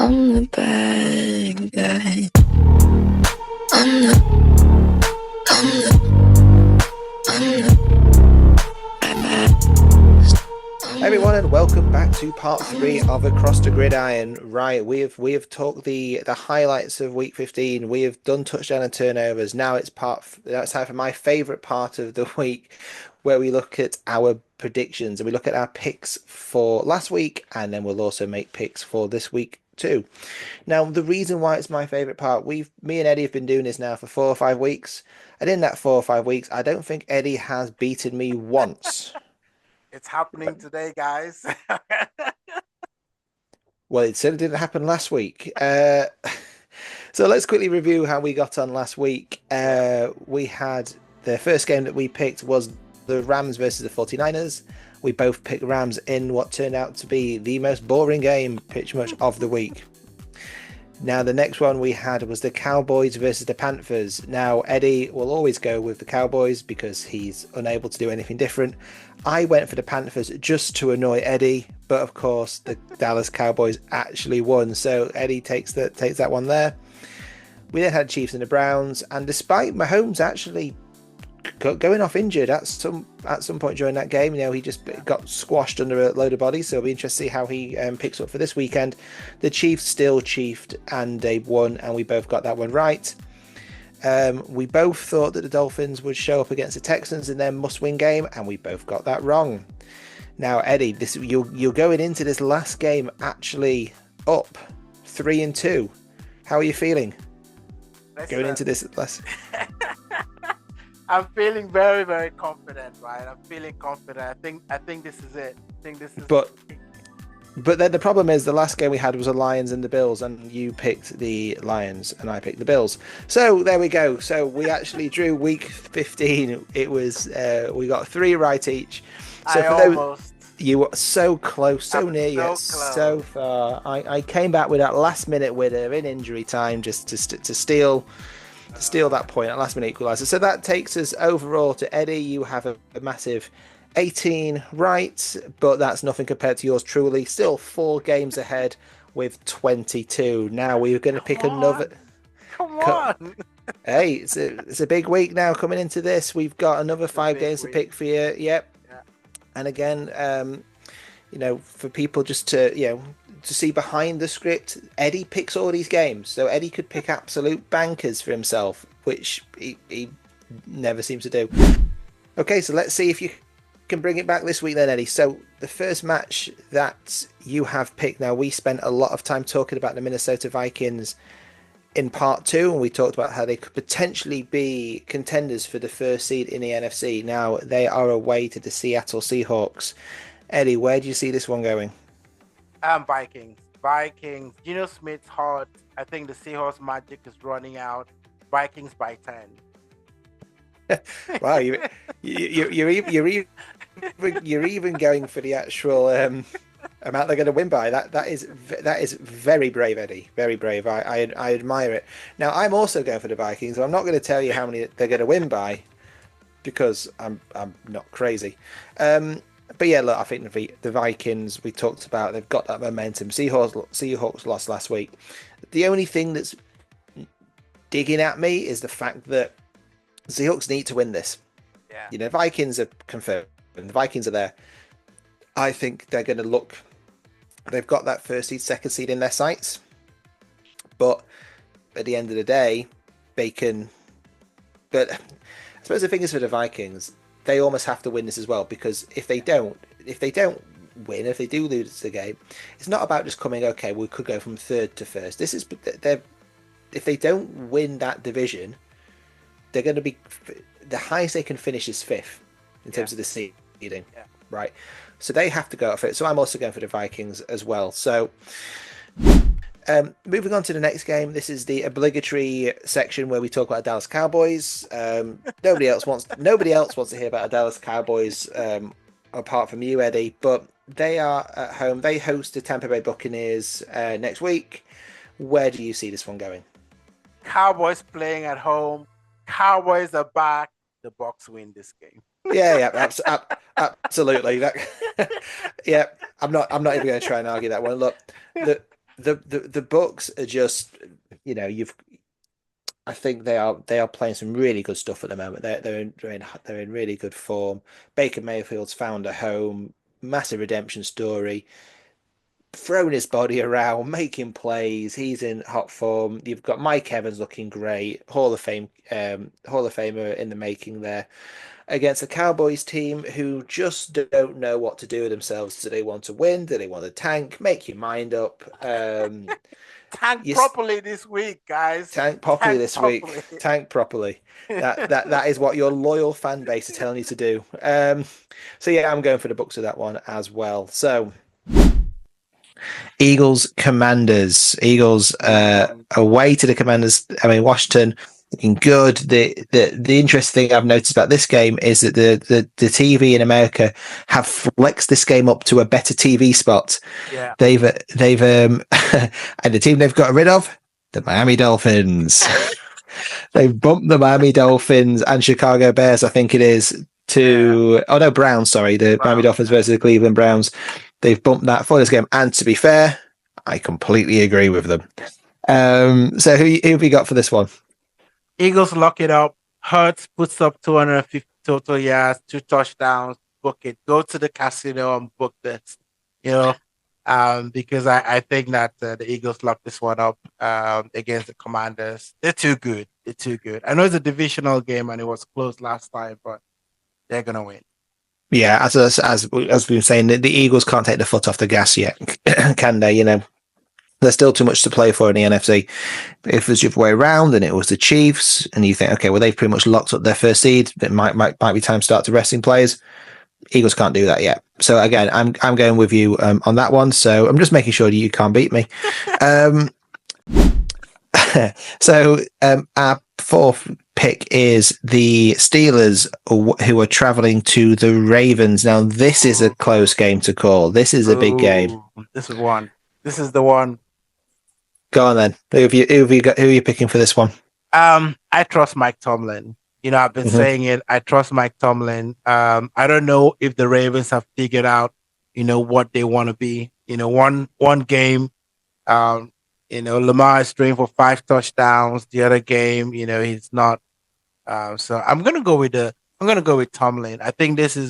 I'm the bad guy. I'm the, I'm the, I'm the Hey everyone, and welcome back to part three of Across the Gridiron. Right, we have talked the highlights of week 15. We have done touchdown and turnovers. Now it's time for my favorite part of the week, where we look at our predictions and we look at our picks for last week, and then we'll also make picks for this week too. Now, the reason why it's my favorite part, me and Eddie have been doing this now for 4 or 5 weeks, and in that 4 or 5 weeks, I don't think Eddie has beaten me once. It's happening today, guys. Well, it certainly didn't happen last week. So let's quickly review how we got on last week. Yeah. We had the first game that we picked was the Rams versus the 49ers. We both picked Rams in what turned out to be the most boring game pretty much of the week. Now, the next one we had was the Cowboys versus the Panthers. Now, Eddie will always go with the Cowboys because he's unable to do anything different. I went for the Panthers just to annoy Eddie, but of course, the Dallas Cowboys actually won. So Eddie takes that one there. We then had Chiefs and the Browns, and despite Mahomes actually going off injured at some point during that game, he just got squashed under a load of bodies. So it'll be interesting to see how he picks up for this weekend. The Chiefs still chiefed, and they won, and we both got that one right. We both thought that the Dolphins would show up against the Texans in their must-win game, and we both got that wrong. Now, Eddie, you're going into this last game actually up 3-2. How are you feeling going into this last? I'm feeling very, very confident, right? I'm feeling confident. I think this is it. I think this is. But then the problem is the last game we had was the Lions and the Bills, and you picked the Lions and I picked the Bills. So there we go. So we actually drew week 15. It was we got 3 right each. So almost. You were so close, so near, yet so far. I came back with that last minute winner in injury time just to steal that point at last minute equaliser. So that takes us overall to Eddie. You have a massive 18 right, but that's nothing compared to yours truly. Still 4 games ahead with 22. Now we're going to pick another. Come on. Hey, it's a big week now coming into this. We've got another 5 games to pick for you. Yep. Yeah. And again, for people just to see behind the script, Eddie picks all these games. So Eddie could pick absolute bankers for himself, which he never seems to do. Okay, so let's see if you can bring it back this week then, Eddie. So the first match that you have picked, now we spent a lot of time talking about the Minnesota Vikings in part 2, and we talked about how they could potentially be contenders for the first seed in the NFC. Now they are away to the Seattle Seahawks. Eddie, where do you see this one going? Vikings. Geno Smith's hot. I think the Seahawks magic is running out. Vikings by 10. Wow, you're even going for the actual amount they're going to win by. That is very brave, Eddie. Very brave. I admire it. Now I'm also going for the Vikings. I'm not going to tell you how many they're going to win by because I'm not crazy. But yeah, look, I think the Vikings we talked about, they've got that momentum. Seahawks lost last week. The only thing that's digging at me is the fact that the Seahawks need to win this. Yeah. Vikings are confirmed. The Vikings are there. I think they're going to look. They've got that first seed, second seed in their sights. But at the end of the day, they can. But I suppose the thing is for the Vikings, they almost have to win this as well, because if they don't win, if they do lose the game, it's not about just coming, okay, we could go from third to first. This is if they don't win that division, they're going to be the highest they can finish is 5th in terms of the seeding, right? So they have to go up for it. So I'm also going for the Vikings as well. So moving on to the next game, this is the obligatory section where we talk about Dallas Cowboys. Nobody else wants to hear about Dallas Cowboys apart from you, Eddie. But they are at home. They host the Tampa Bay Buccaneers next week. Where do you see this one going? Cowboys playing at home. Cowboys are back. The Bucs win this game. Absolutely. Yeah, I'm not even going to try and argue that one. Look, the Bucs are just, I think they are playing some really good stuff at the moment. They're in really good form. Baker Mayfield's found a home, massive redemption story, throwing his body around, making plays. He's in hot form. You've got Mike Evans looking great, Hall of Famer in the making there, against a Cowboys team who just don't know what to do with themselves. Do they want to win? Do they want to tank? Make your mind up. Tank You properly this week, guys. tank properly Tank this properly. week. Tank properly. That is what your loyal fan base is telling you to do. So yeah, I'm going for the Bucs with that one as well. So Eagles Commanders. Eagles away to the Commanders. I mean, Washington looking good. The interesting thing I've noticed about this game is that the TV in America have flexed this game up to a better TV spot. Yeah. They've and the team they've got rid of, the Miami Dolphins. They've bumped the Miami Dolphins and Chicago Bears, I think it is, to Browns, sorry, the Miami Dolphins versus the Cleveland Browns. They've bumped that for this game. And to be fair, I completely agree with them. So who have you got for this one? Eagles lock it up. Hurts puts up 250 total yards, 2 touchdowns, book it. Go to the casino and book this. Because I think that the Eagles lock this one up against the Commanders. They're too good. I know it's a divisional game and it was close last time, but they're gonna win. Yeah, as we've been saying, the Eagles can't take the foot off the gas yet, can they? There's still too much to play for in the NFC. If it was the other way around and it was the Chiefs, and you think, okay, well, they've pretty much locked up their first seed, it might be time to start to resting players. Eagles can't do that yet. So again, I'm going with you on that one. So I'm just making sure you can't beat me. So our fourth pick is the Steelers, who are traveling to the Ravens. Now, this is a close game to call. This is a big game. This is one. This is the one. Go on then. Who are you picking for this one? I trust Mike Tomlin. I've been saying it. I trust Mike Tomlin. I don't know if the Ravens have figured out, what they want to be. One game, Lamar is throwing for 5 touchdowns. The other game, he's not. So I'm gonna go with Tomlin. I think this is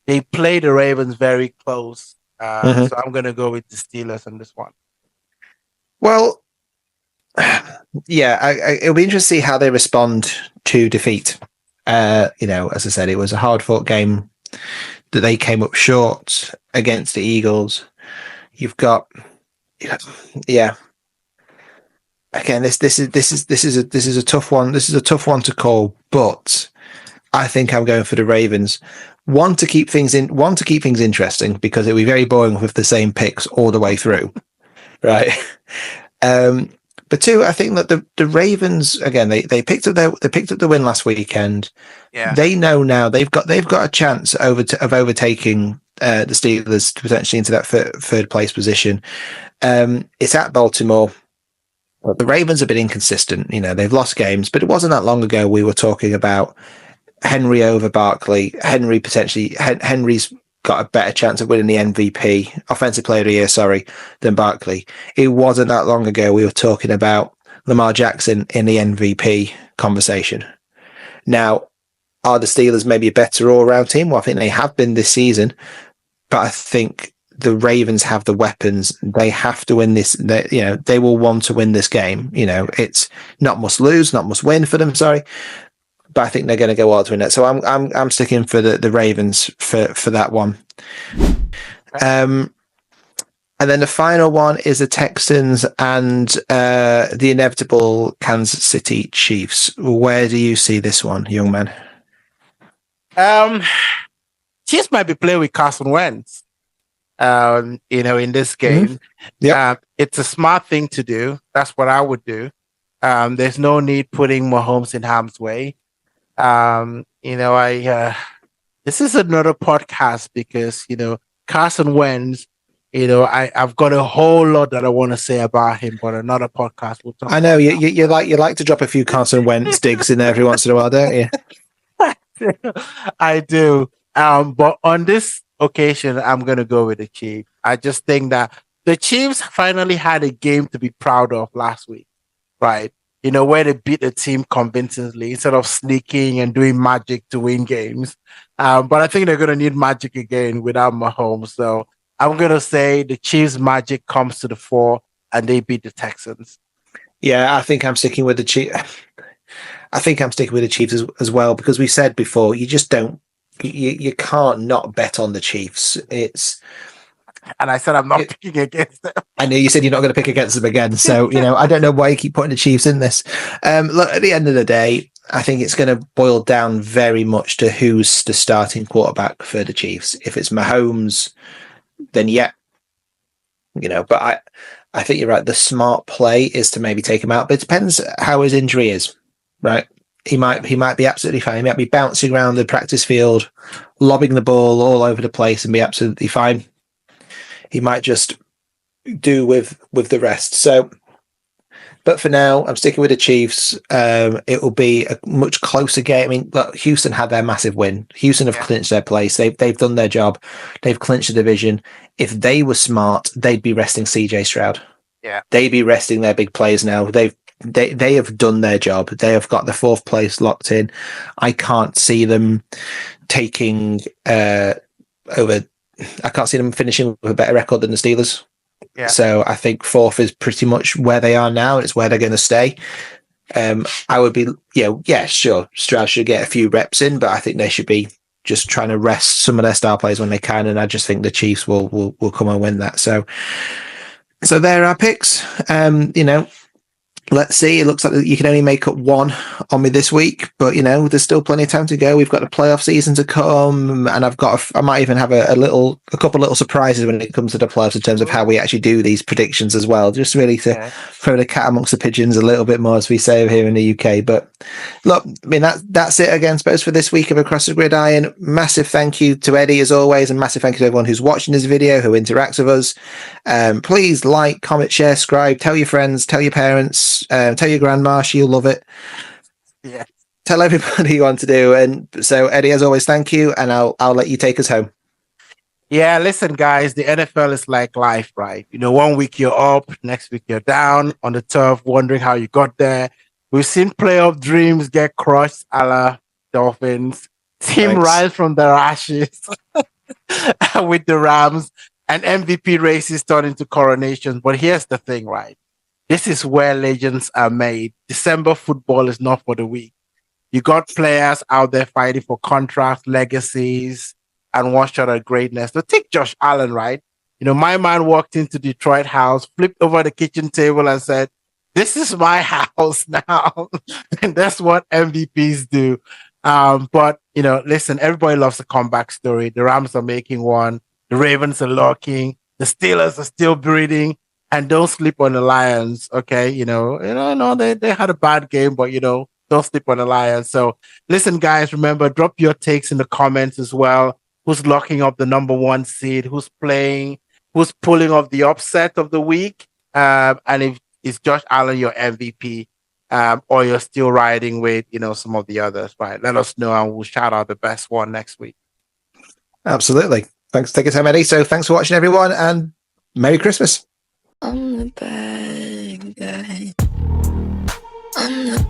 they play the Ravens very close. So I'm gonna go with the Steelers on this one. Well, yeah, it'll be interesting to see how they respond to defeat. As I said, it was a hard-fought game that they came up short against the Eagles. You've got, yeah. Again, this is a tough one. This is a tough one to call, but I think I'm going for the Ravens. One, to keep things interesting, because it'll be very boring with the same picks all the way through, right? But 2, I think that the Ravens, again, they picked up the win last weekend. Yeah. They know now they've got a chance of overtaking the Steelers potentially into that third place position. It's at Baltimore. The Ravens have been inconsistent. They've lost games, but it wasn't that long ago we were talking about Henry over Barkley. Henry's got a better chance of winning the MVP, Offensive Player of the Year, than Barkley. It wasn't that long ago we were talking about Lamar Jackson in the MVP conversation. Now, are the Steelers maybe a better all-round team? Well, I think they have been this season, but I think the Ravens have the weapons. They have to win this. They will want to win this game. It's not must lose, not must win for them. But I think they're going to go all to win it. So I'm sticking for the Ravens for that one. And then the final one is the Texans and the inevitable Kansas City Chiefs. Where do you see this one, young man? Chiefs might be playing with Carson Wentz. In this game. Mm-hmm. Yep. It's a smart thing to do. That's what I would do. There's no need putting Mahomes in harm's way. This is another podcast because, Carson Wentz, I've got a whole lot that I want to say about him, but another podcast will talk. I know you like to drop a few Carson Wentz digs in there every once in a while, don't you? I do. But on this occasion, I'm going to go with the Chiefs. I just think that the Chiefs finally had a game to be proud of last week, right? Where they beat the team convincingly instead of sneaking and doing magic to win games. But I think they're going to need magic again without Mahomes. So I'm going to say the Chiefs' magic comes to the fore and they beat the Texans. Yeah, I think I'm sticking with the Chiefs. I think I'm sticking with the Chiefs as well, because we said before, you just don't, you can't not bet on the Chiefs. And I said I'm not picking against them. I know you said you're not going to pick against them again. So, I don't know why you keep putting the Chiefs in this. Look, at the end of the day, I think it's going to boil down very much to who's the starting quarterback for the Chiefs. If it's Mahomes, then yeah. But I think you're right. The smart play is to maybe take him out, but it depends how his injury is, right? He might be absolutely fine. He might be bouncing around the practice field, lobbing the ball all over the place and be absolutely fine. He might just do with the rest. So, but for now, I'm sticking with the Chiefs. It will be a much closer game. I mean, look, Houston had their massive win. Houston have clinched their place. They've done their job. They've clinched the division. If they were smart, they'd be resting CJ Stroud. Yeah, they'd be resting their big players now. They have done their job. They have got the 4th place locked in. I can't see them taking over. I can't see them finishing with a better record than the Steelers. Yeah. So I think 4th is pretty much where they are now. It's where they're going to stay. I would be, sure, Stroud should get a few reps in, but I think they should be just trying to rest some of their star players when they can. And I just think the Chiefs will come and win that. So there are picks. Let's see. It looks like you can only make up one on me this week, but there's still plenty of time to go. We've got the playoff season to come, and I might even have a couple little surprises when it comes to the playoffs in terms of how we actually do these predictions as well. Just really to throw the cat amongst the pigeons a little bit more, as we say here in the UK. But look, I mean that's it again, suppose, for this week of Across the Gridiron. Massive thank you to Eddie as always, and massive thank you to everyone who's watching this video, who interacts with us. Please like, comment, share, subscribe, tell your friends, tell your parents. Tell your grandma, she'll love it. Yeah. Tell everybody you want to do. And so, Eddie, as always, thank you, and I'll let you take us home. Yeah, listen, guys, the NFL is like life, right? 1 week you're up, next week you're down on the turf, wondering how you got there. We've seen playoff dreams get crushed, a la Dolphins. Team rise from their ashes with the Rams, and MVP races turn into coronations. But here's the thing, right? This is where legends are made. December football is not for the weak. You got players out there fighting for contracts, legacies, and one shot at greatness. So take Josh Allen, right? My man walked into Detroit house, flipped over the kitchen table and said, "This is my house now." And that's what MVPs do. But listen, everybody loves a comeback story. The Rams are making one. The Ravens are locking. The Steelers are still breathing. And don't sleep on the Lions, okay? They had a bad game, but don't sleep on the Lions. So listen, guys, remember, drop your takes in the comments as well. Who's locking up the number 1 seed? Who's playing? Who's pulling off the upset of the week? And if is Josh Allen your MVP, or you're still riding with some of the others, right? Let us know, and we'll shout out the best one next week. Absolutely. Thanks for taking time, Eddie. So thanks for watching, everyone, and Merry Christmas. I'm the bad guy. I'm the